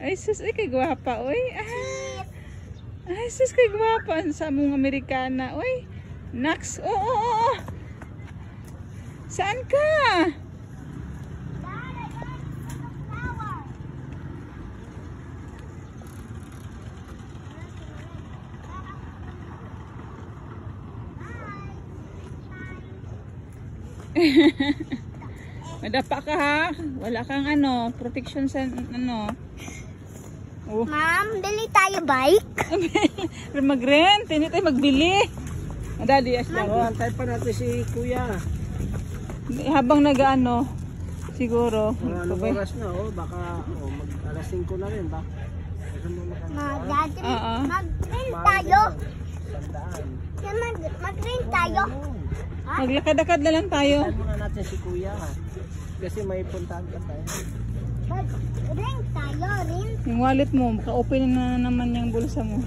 Ay, sus, ay, kay gwapa, oy. Ay, sus, kay gwapa. Sa mong Amerikana, oy. Nax, oo. Saan ka? Madapa ka ha? Wala kang protection sa Oh. Ma'am, bili tayo bike? Mag-rent, hindi tayo magbili. Daddy, asla. Antay pa natin si Kuya. Habang siguro. Anong oras na, baka alas 5 na rin ba? Daddy, mag-rent tayo. Mag-rent tayo. Maglakad-lakad na lang tayo. Antay muna natin si Kuya. Kasi may puntahan ka tayo. Mag-rent tayo, rin. Yung wallet mo, maka-open na naman yung bulsa mo.